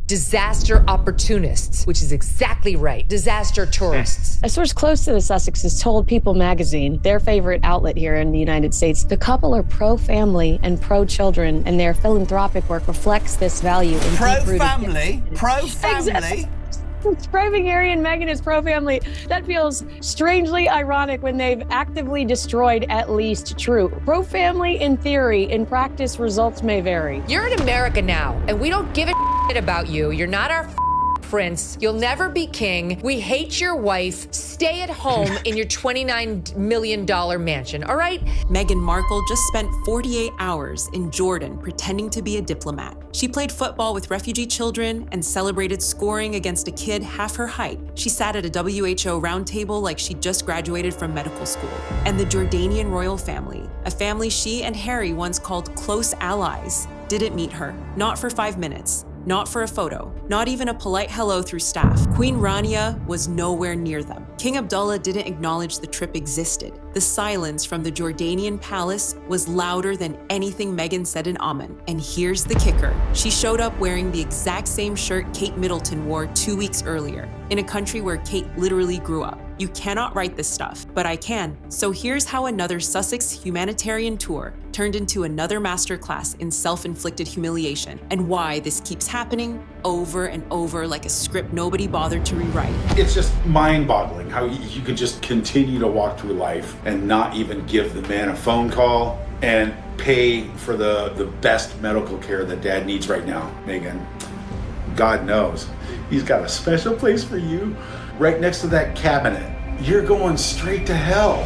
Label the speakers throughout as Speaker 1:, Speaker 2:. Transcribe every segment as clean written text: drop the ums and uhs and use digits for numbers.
Speaker 1: disaster opportunists, which is exactly right. Disaster tourists.
Speaker 2: A source close to the Sussexes told People magazine, their favorite outlet here in the United States, the couple are pro-family and pro-children, and their philanthropic work reflects this value.
Speaker 3: Pro-family? Pro-family?
Speaker 2: Exactly. Describing Harry and Meghan as pro-family, that feels strangely ironic when they've actively destroyed at least true. Pro-family in theory, in practice, results may vary.
Speaker 1: You're in America now, and we don't give a shit about you. You're not our prince. You'll never be king. We hate your wife. Stay at home in your $29 million mansion, all right?
Speaker 4: Meghan Markle just spent 48 hours in Jordan pretending to be a diplomat. She played football with refugee children and celebrated scoring against a kid half her height. She sat at a WHO roundtable like she just graduated from medical school. And the Jordanian royal family, a family she and Harry once called close allies, didn't meet her, not for 5 minutes. Not for a photo, not even a polite hello through staff. Queen Rania was nowhere near them. King Abdullah didn't acknowledge the trip existed. The silence from the Jordanian palace was louder than anything Meghan said in Amman. And here's the kicker. She showed up wearing the exact same shirt Kate Middleton wore 2 weeks earlier, in a country where Kate literally grew up. You cannot write this stuff, but I can. So here's how another Sussex humanitarian tour turned into another masterclass in self-inflicted humiliation, and why this keeps happening over and over like a script nobody bothered to rewrite.
Speaker 5: It's just mind-boggling how you could just continue to walk through life and not even give the man a phone call and pay for the best medical care that Dad needs right now, Meghan. God knows, he's got a special place for you right next to that cabinet. You're going straight to hell.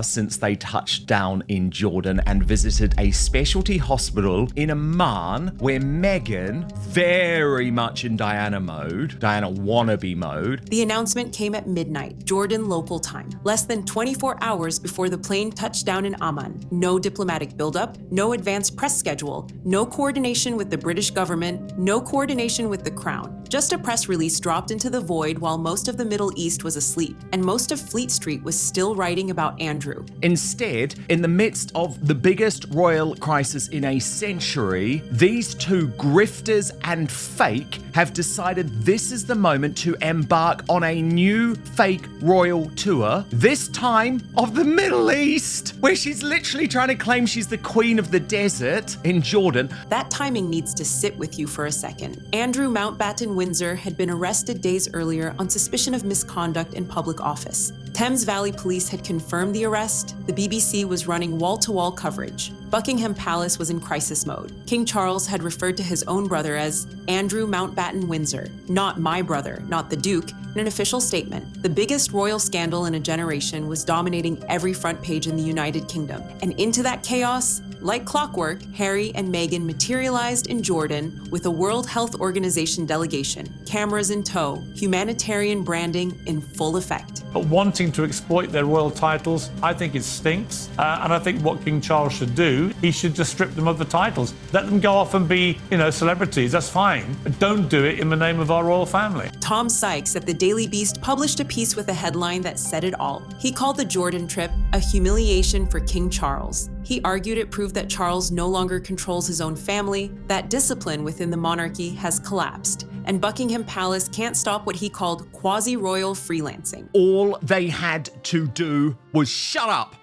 Speaker 6: Since they touched down in Jordan and visited a specialty hospital in Amman, where Meghan, very much in Diana mode, Diana wannabe mode.
Speaker 4: The announcement came at midnight, Jordan local time, less than 24 hours before the plane touched down in Amman. No diplomatic buildup, no advanced press schedule, no coordination with the British government, no coordination with the Crown. Just a press release dropped into the void while most of the Middle East was asleep, and most of Fleet Street was still writing about Andrew.
Speaker 6: Instead, in the midst of the biggest royal crisis in a century, these two grifters and fake have decided this is the moment to embark on a new fake royal tour, this time of the Middle East, where she's literally trying to claim she's the queen of the desert in Jordan.
Speaker 4: That timing needs to sit with you for a second. Andrew Mountbatten Windsor had been arrested days earlier on suspicion of misconduct in public office. Thames Valley Police had confirmed the arrest. The BBC was running wall-to-wall coverage. Buckingham Palace was in crisis mode. King Charles had referred to his own brother as Andrew Mountbatten Windsor, not my brother, not the Duke, in an official statement. The biggest royal scandal in a generation was dominating every front page in the United Kingdom. And into that chaos, like clockwork, Harry and Meghan materialized in Jordan with a World Health Organization delegation, cameras in tow, humanitarian branding in full effect.
Speaker 7: But wanting to exploit their royal titles, I think it stinks. And I think what King Charles should do, he should just strip them of the titles. Let them go off and be, celebrities, that's fine. But don't do it in the name of our royal family.
Speaker 4: Tom Sykes at the Daily Beast published a piece with a headline that said it all. He called the Jordan trip a humiliation for King Charles. He argued it proved that Charles no longer controls his own family, that discipline within the monarchy has collapsed, and Buckingham Palace can't stop what he called quasi-royal freelancing.
Speaker 6: All they had to do was shut up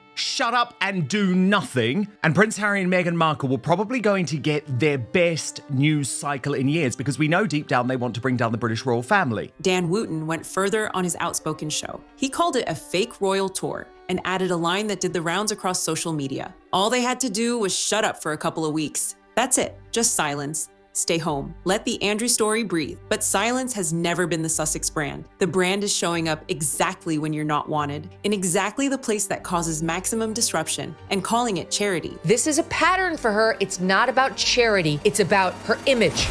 Speaker 6: and do nothing. And Prince Harry and Meghan Markle were probably going to get their best news cycle in years, because we know deep down they want to bring down the British royal family.
Speaker 4: Dan Wooten went further on his outspoken show. He called it a fake royal tour and added a line that did the rounds across social media. All they had to do was shut up for a couple of weeks. That's it, just silence. Stay home. Let the Andrew story breathe. But silence has never been the Sussex brand. The brand is showing up exactly when you're not wanted, in exactly the place that causes maximum disruption, and calling it charity.
Speaker 1: This is a pattern for her. It's not about charity. It's about her image.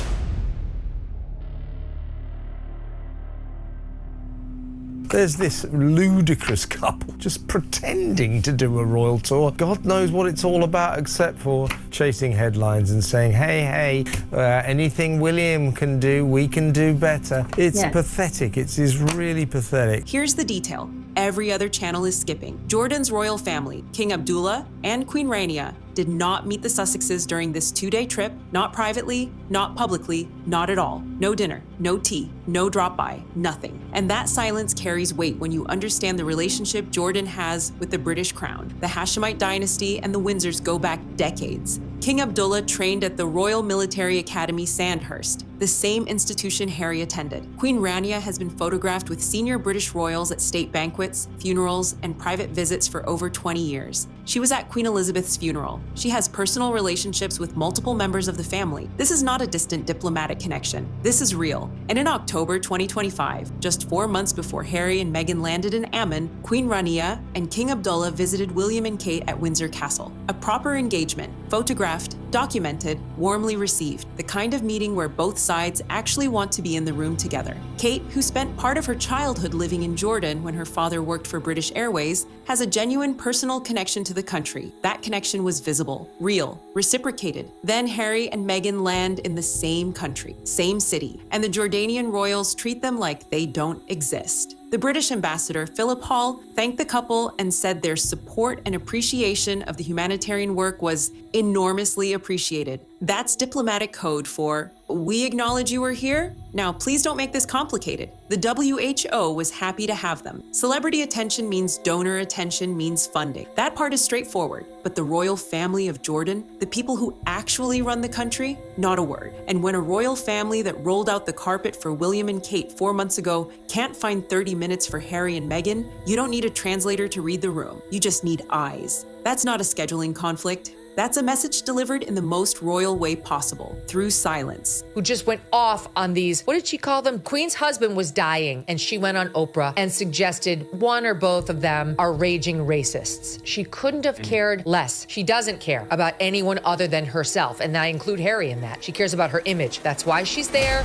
Speaker 3: There's this ludicrous couple just pretending to do a royal tour. God knows what it's all about except for chasing headlines and saying, hey, anything William can do, we can do better. It's pathetic. It's really pathetic.
Speaker 4: Here's the detail. Every other channel is skipping. Jordan's royal family, King Abdullah and Queen Rania, did not meet the Sussexes during this 2-day trip, not privately, not publicly, not at all. No dinner, no tea, no drop-by, nothing. And that silence carries weight when you understand the relationship Jordan has with the British crown. The Hashemite dynasty and the Windsors go back decades. King Abdullah trained at the Royal Military Academy Sandhurst, the same institution Harry attended. Queen Rania has been photographed with senior British royals at state banquets, funerals, and private visits for over 20 years. She was at Queen Elizabeth's funeral. She has personal relationships with multiple members of the family. This is not a distant diplomatic connection. This is real. And in October 2025, just 4 months before Harry and Meghan landed in Ammon, Queen Rania and King Abdullah visited William and Kate at Windsor Castle. A proper engagement, photographed, documented, warmly received, the kind of meeting where both sides actually want to be in the room together. Kate, who spent part of her childhood living in Jordan when her father worked for British Airways, has a genuine personal connection to the country. That connection was visible, real, reciprocated. Then Harry and Meghan land in the same country, same city, and the Jordanian royals treat them like they don't exist. The British ambassador, Philip Hall, thanked the couple and said their support and appreciation of the humanitarian work was enormously appreciated. That's diplomatic code for, we acknowledge you are here. Now, please don't make this complicated. The WHO was happy to have them. Celebrity attention means donor attention means funding. That part is straightforward. But the royal family of Jordan, the people who actually run the country, not a word. And when a royal family that rolled out the carpet for William and Kate 4 months ago can't find 30 minutes for Harry and Meghan, you don't need a translator to read the room. You just need eyes. That's not a scheduling conflict. That's a message delivered in the most royal way possible, through silence.
Speaker 1: Who just went off on these, what did she call them? Queen's husband was dying, and she went on Oprah and suggested one or both of them are raging racists. She couldn't have cared less. She doesn't care about anyone other than herself, and I include Harry in that. She cares about her image. That's why she's there.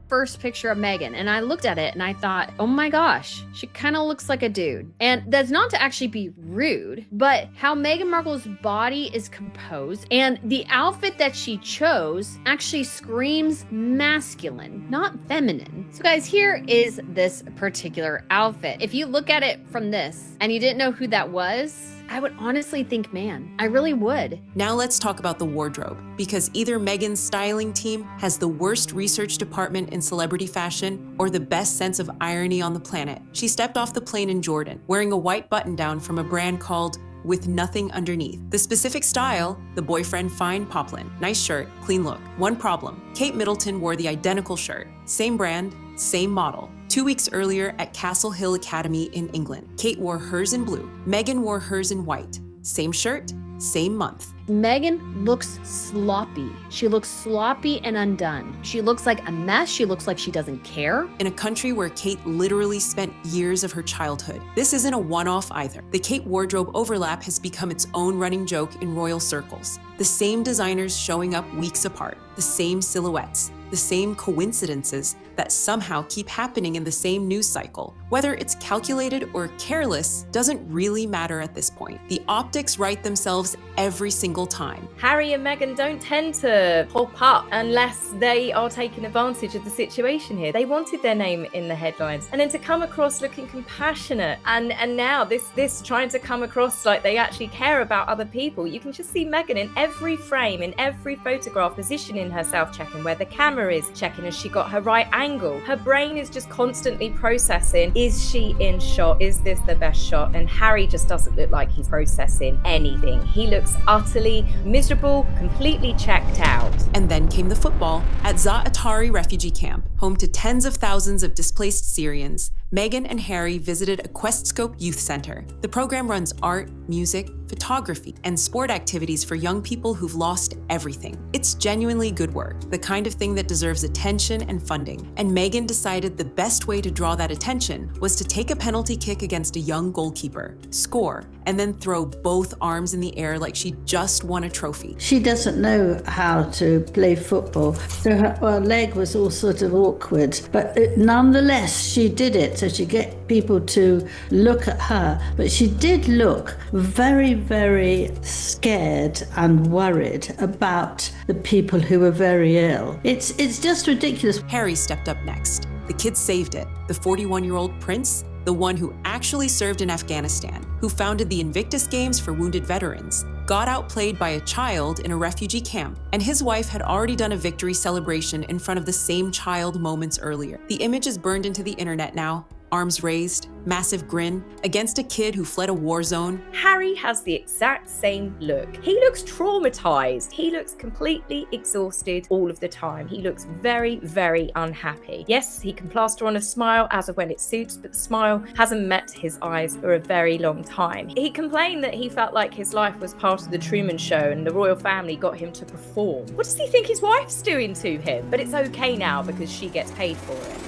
Speaker 8: First picture of Meghan, and I looked at it and I thought, oh my gosh, she kind of looks like a dude. And that's not to actually be rude, but how Meghan Markle's body is composed and the outfit that she chose actually screams masculine, not feminine. So guys, here is this particular outfit. If you look at it from this and you didn't know who that was, I would honestly think man. I really would.
Speaker 4: Now let's talk about the wardrobe, because either Meghan's styling team has the worst research department in celebrity fashion or the best sense of irony on the planet. She stepped off the plane in Jordan, wearing a white button-down from a brand called With Nothing Underneath. The specific style, the boyfriend fine poplin. Nice shirt, clean look. One problem, Kate Middleton wore the identical shirt. Same brand, same model. 2 weeks earlier at Castle Hill Academy in England, Kate wore hers in blue. Meghan wore hers in white. Same shirt, same month.
Speaker 8: Meghan looks sloppy. She looks sloppy and undone. She looks like a mess. She looks like she doesn't care.
Speaker 4: In a country where Kate literally spent years of her childhood. This isn't a one-off either. The Kate wardrobe overlap has become its own running joke in royal circles. The same designers showing up weeks apart, the same silhouettes, the same coincidences that somehow keep happening in the same news cycle. Whether it's calculated or careless doesn't really matter at this point. The optics write themselves every single time.
Speaker 9: Harry and Meghan don't tend to pop up unless they are taking advantage of the situation here. They wanted their name in the headlines, and then to come across looking compassionate and now this trying to come across like they actually care about other people. You can just see Meghan in every frame, in every photograph, positioning herself, checking where the camera is, checking has she got her right angle. Her brain is just constantly processing, is she in shot? Is this the best shot? And Harry just doesn't look like he's processing anything. He looks utterly miserable, completely checked out.
Speaker 4: And then came the football. At Za'atari refugee camp, home to tens of thousands of displaced Syrians, Meghan and Harry visited a Questscope youth center. The program runs art, music, photography, and sport activities for young people who've lost everything. It's genuinely good work, the kind of thing that deserves attention and funding. And Meghan decided the best way to draw that attention was to take a penalty kick against a young goalkeeper, score, and then throw both arms in the air like she just won a trophy.
Speaker 10: She doesn't know how to play football, so her leg was all sort of awkward, but nonetheless she did it, so she get people to look at her. But she did look very, very scared and worried about the people who were very ill. It's just ridiculous.
Speaker 4: Harry stepped up next. The kids saved it. The 41-year-old prince the one who actually served in Afghanistan, who founded the Invictus Games for wounded veterans, got outplayed by a child in a refugee camp, and his wife had already done a victory celebration in front of the same child moments earlier. The image is burned into the internet now, arms raised, massive grin, against a kid who fled a war zone.
Speaker 9: Harry has the exact same look. He looks traumatized. He looks completely exhausted all of the time. He looks very, very unhappy. Yes, he can plaster on a smile as of when it suits, but the smile hasn't met his eyes for a very long time. He complained that he felt like his life was part of the Truman Show and the royal family got him to perform. What does he think his wife's doing to him? But it's okay now because she gets paid for it.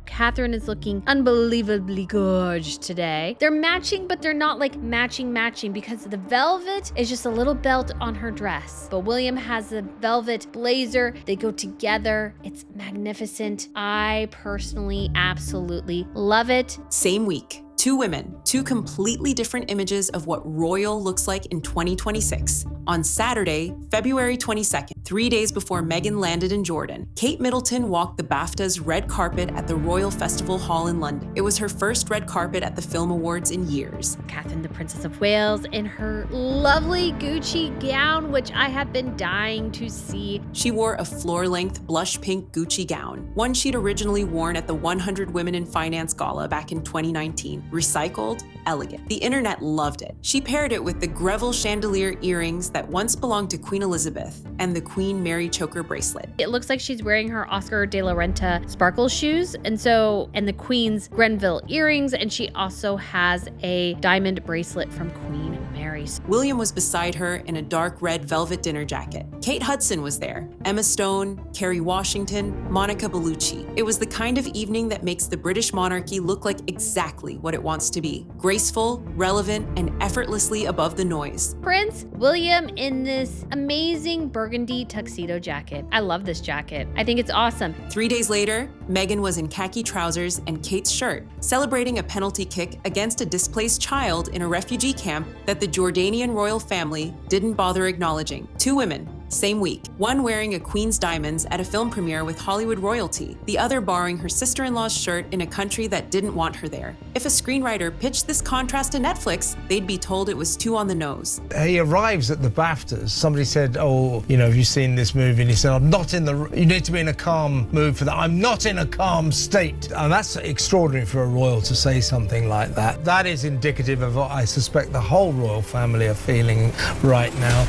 Speaker 8: Catherine is looking unbelievably gorgeous today. They're matching, but they're not like matching because the velvet is just a little belt on her dress. But William has a velvet blazer. They go together. It's magnificent. I personally absolutely love it.
Speaker 4: Same week. Two women, two completely different images of what royal looks like in 2026. On Saturday, February 22nd, 3 days before Meghan landed in Jordan, Kate Middleton walked the BAFTA's red carpet at the Royal Festival Hall in London. It was her first red carpet at the Film Awards in years.
Speaker 8: Catherine, the Princess of Wales, in her lovely Gucci gown, which I have been dying to see.
Speaker 4: She wore a floor-length blush pink Gucci gown, one she'd originally worn at the 100 Women in Finance Gala back in 2019. Recycled, elegant. The internet loved it. She paired it with the Greville chandelier earrings that once belonged to Queen Elizabeth and the Queen Mary choker bracelet.
Speaker 8: It looks like she's wearing her Oscar de la Renta sparkle shoes and the Queen's Grenville earrings, and she also has a diamond bracelet from Queen Mary.
Speaker 4: William was beside her in a dark red velvet dinner jacket. Kate Hudson was there, Emma Stone, Kerry Washington, Monica Bellucci. It was the kind of evening that makes the British monarchy look like exactly what it wants to be. Graceful, relevant, and effortlessly above the noise.
Speaker 8: Prince William in this amazing burgundy tuxedo jacket. I love this jacket. I think it's awesome.
Speaker 4: 3 days later, Meghan was in khaki trousers and Kate's shirt, celebrating a penalty kick against a displaced child in a refugee camp that the Jordanian royal family didn't bother acknowledging. Two women, same week, one wearing a Queen's diamonds at a film premiere with Hollywood royalty, the other borrowing her sister-in-law's shirt in a country that didn't want her there. If a screenwriter pitched this contrast to Netflix, they'd be told it was too on the nose.
Speaker 3: He arrives at the BAFTAs. Somebody said, have you seen this movie? And he said, you need to be in a calm mood for that. I'm not in a calm state. And that's extraordinary for a royal to say something like that. That is indicative of what I suspect the whole royal family are feeling right now.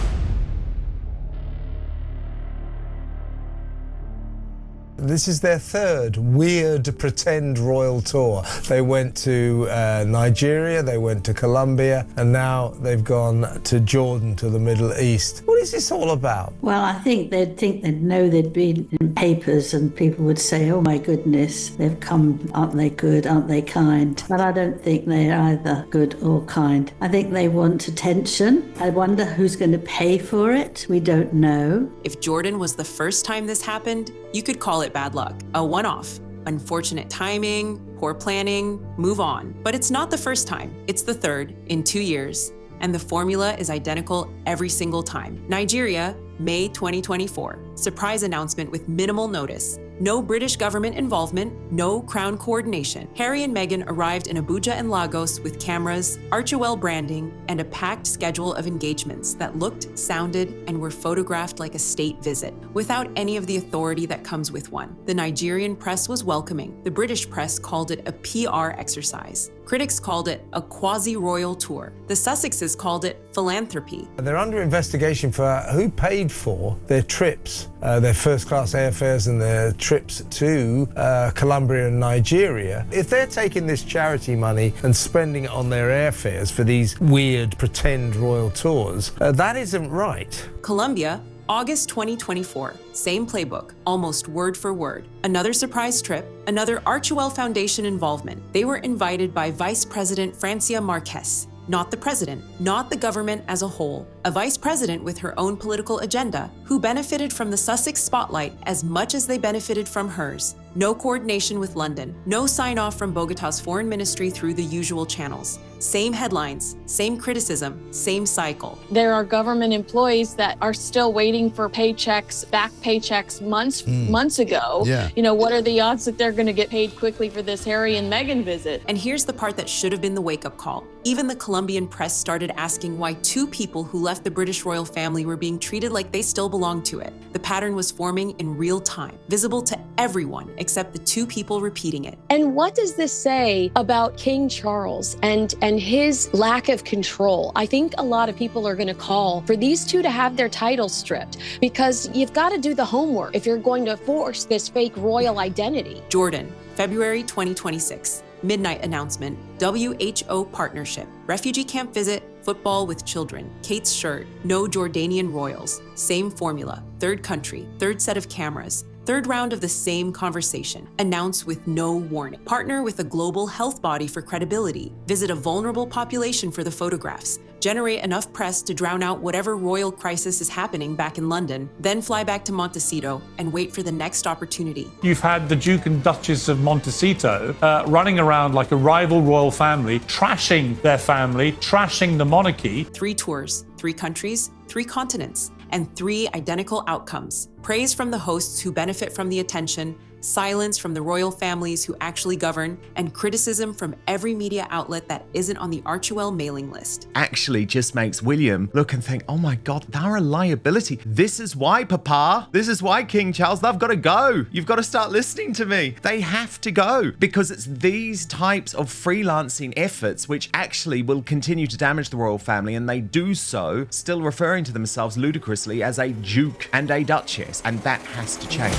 Speaker 3: This is their third weird pretend royal tour. They went to Nigeria, they went to Colombia, and now they've gone to Jordan, to the Middle East. What is this all about?
Speaker 10: Well, I think they'd know they'd been in papers and people would say, oh my goodness, they've come, aren't they good, aren't they kind? But I don't think they're either good or kind. I think they want attention. I wonder who's going to pay for it. We don't know.
Speaker 4: If Jordan was the first time this happened, you could call it bad luck, a one-off. Unfortunate timing, poor planning, move on. But it's not the first time. It's the third in 2 years. And the formula is identical every single time. Nigeria, May 2024. Surprise announcement with minimal notice. No British government involvement, no crown coordination. Harry and Meghan arrived in Abuja and Lagos with cameras, Archewell branding, and a packed schedule of engagements that looked, sounded, and were photographed like a state visit, without any of the authority that comes with one. The Nigerian press was welcoming. The British press called it a PR exercise. Critics called it a quasi-royal tour. The Sussexes called it philanthropy.
Speaker 3: They're under investigation for who paid for their trips, their first-class airfares and their trips to Colombia and Nigeria. If they're taking this charity money and spending it on their airfares for these weird pretend royal tours, that isn't right.
Speaker 4: Colombia, August 2024, same playbook, almost word for word. Another surprise trip, another Archewell Foundation involvement. They were invited by Vice President Francia Marquez, not the president, not the government as a whole, a vice president with her own political agenda, who benefited from the Sussex spotlight as much as they benefited from hers. No coordination with London. No sign-off from Bogota's foreign ministry through the usual channels. Same headlines, same criticism, same cycle.
Speaker 2: There are government employees that are still waiting for paychecks, back paychecks months ago.
Speaker 11: Yeah.
Speaker 2: You know, what are the odds that they're going to get paid quickly for this Harry and Meghan visit?
Speaker 4: And here's the part that should have been the wake-up call. Even the Colombian press started asking why two people who left the British royal family were being treated like they still belonged to it. The pattern was forming in real time, visible to everyone except the two people repeating it.
Speaker 2: And what does this say about King Charles and his lack of control? I think a lot of people are going to call for these two to have their titles stripped, because you've got to do the homework if you're going to force this fake royal identity.
Speaker 4: Jordan, February 2026. Midnight announcement, WHO partnership, refugee camp visit, football with children, Kate's shirt, no Jordanian royals, same formula, third country, third set of cameras, third round of the same conversation, announce with no warning. Partner with a global health body for credibility, visit a vulnerable population for the photographs, generate enough press to drown out whatever royal crisis is happening back in London, then fly back to Montecito and wait for the next opportunity.
Speaker 7: You've had the Duke and Duchess of Montecito running around like a rival royal family, trashing their family, trashing the monarchy.
Speaker 4: 3 tours, 3 countries, 3 continents, and 3 identical outcomes. Praise from the hosts who benefit from the attention, silence from the royal families who actually govern, and criticism from every media outlet that isn't on the Archewell mailing list.
Speaker 6: Actually just makes William look and think, oh my God, they're a liability. This is why, Papa. This is why, King Charles, they've got to go. You've got to start listening to me. They have to go, because it's these types of freelancing efforts which actually will continue to damage the royal family, and they do so still referring to themselves ludicrously as a duke and a duchess, and that has to change.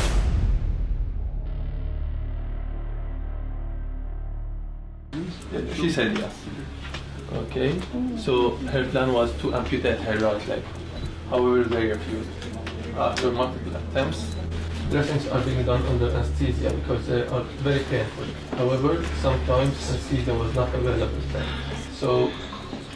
Speaker 12: She said yes. Okay, so her plan was to amputate her right leg. However, they refused. After multiple attempts, dressings are being done under anesthesia because they are very painful. However, sometimes anesthesia was not available then. So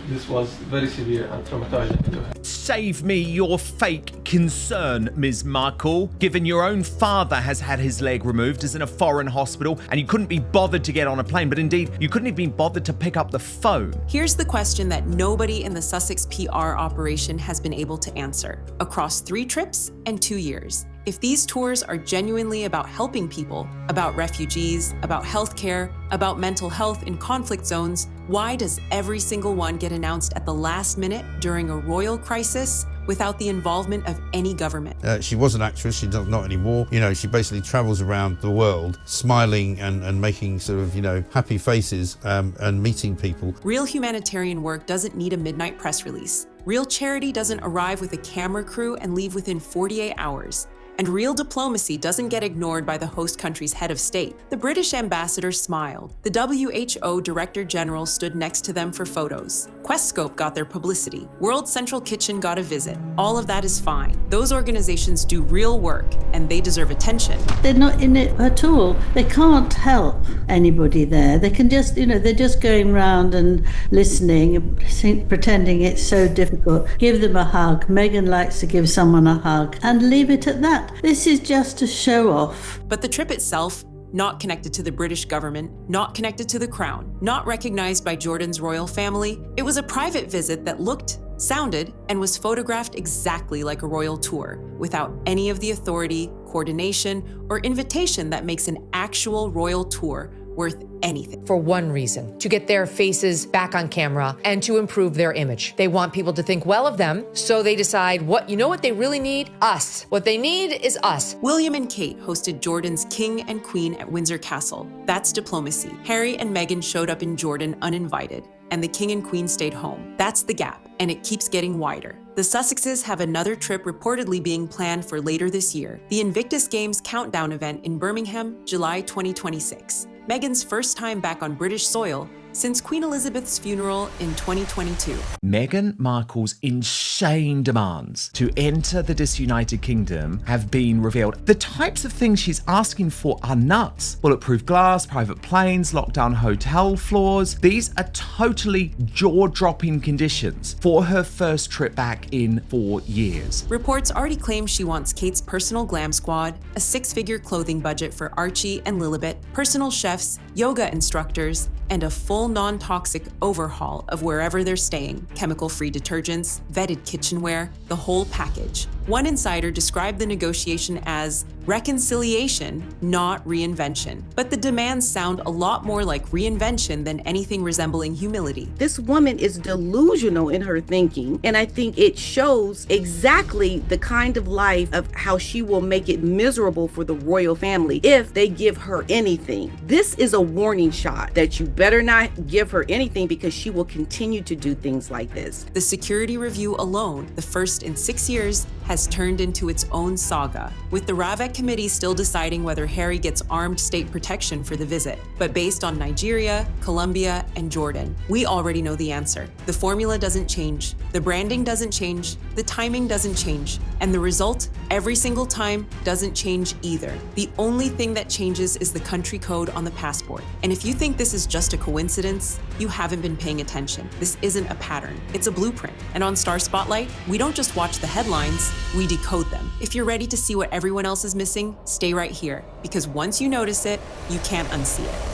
Speaker 12: this was very severe and traumatizing to her.
Speaker 6: Save me your fake concern, Ms. Markle. Given your own father has had his leg removed, is in a foreign hospital, and you couldn't be bothered to get on a plane, but indeed, you couldn't have been bothered to pick up the phone.
Speaker 4: Here's the question that nobody in the Sussex PR operation has been able to answer. Across 3 trips and 2 years, if these tours are genuinely about helping people, about refugees, about healthcare, about mental health in conflict zones, why does every single one get announced at the last minute during a royal crisis without the involvement of any government?
Speaker 11: She was an actress, she does not anymore. You know, she basically travels around the world smiling and making sort of, you know, happy faces and meeting people.
Speaker 4: Real humanitarian work doesn't need a midnight press release. Real charity doesn't arrive with a camera crew and leave within 48 hours. And real diplomacy doesn't get ignored by the host country's head of state. The British ambassador smiled. The WHO Director General stood next to them for photos. Questscope got their publicity. World Central Kitchen got a visit. All of that is fine. Those organizations do real work, and they deserve attention.
Speaker 10: They're not in it at all. They can't help anybody there. They can just, you know, they're just going round and listening and pretending it's so difficult. Give them a hug. Meghan likes to give someone a hug, and leave it at that. This is just a show off.
Speaker 4: But the trip itself, not connected to the British government, not connected to the crown, not recognized by Jordan's royal family, it was a private visit that looked, sounded, and was photographed exactly like a royal tour, without any of the authority, coordination, or invitation that makes an actual royal tour worth anything.
Speaker 1: For one reason, to get their faces back on camera and to improve their image. They want people to think well of them, so they decide, you know what they really need? Us. What they need is us.
Speaker 4: William and Kate hosted Jordan's king and queen at Windsor Castle. That's diplomacy. Harry and Meghan showed up in Jordan uninvited, and the king and queen stayed home. That's the gap, and it keeps getting wider. The Sussexes have another trip reportedly being planned for later this year, the Invictus Games countdown event in Birmingham, July 2026. Meghan's first time back on British soil, since Queen Elizabeth's funeral in 2022.
Speaker 6: Meghan Markle's insane demands to enter the disunited kingdom have been revealed. The types of things she's asking for are nuts. Bulletproof glass, private planes, lockdown hotel floors. These are totally jaw-dropping conditions for her first trip back in 4 years.
Speaker 4: Reports already claim she wants Kate's personal glam squad, a 6-figure clothing budget for Archie and Lilibet, personal chefs, yoga instructors, and a full non-toxic overhaul of wherever they're staying. Chemical-free detergents, vetted kitchenware, the whole package. One insider described the negotiation as reconciliation, not reinvention. But the demands sound a lot more like reinvention than anything resembling humility.
Speaker 13: This woman is delusional in her thinking, and I think it shows exactly the kind of life of how she will make it miserable for the royal family if they give her anything. This is a warning shot that you better not give her anything, because she will continue to do things like this.
Speaker 4: The security review alone, the first in 6 years, has turned into its own saga, with the Ravek committee still deciding whether Harry gets armed state protection for the visit. But based on Nigeria, Colombia, and Jordan, we already know the answer. The formula doesn't change, the branding doesn't change, the timing doesn't change, and the result, every single time, doesn't change either. The only thing that changes is the country code on the passport. And if you think this is just a coincidence, you haven't been paying attention. This isn't a pattern, it's a blueprint. And on Star Spotlight, we don't just watch the headlines, we decode them. If you're ready to see what everyone else is missing, stay right here, because once you notice it, you can't unsee it.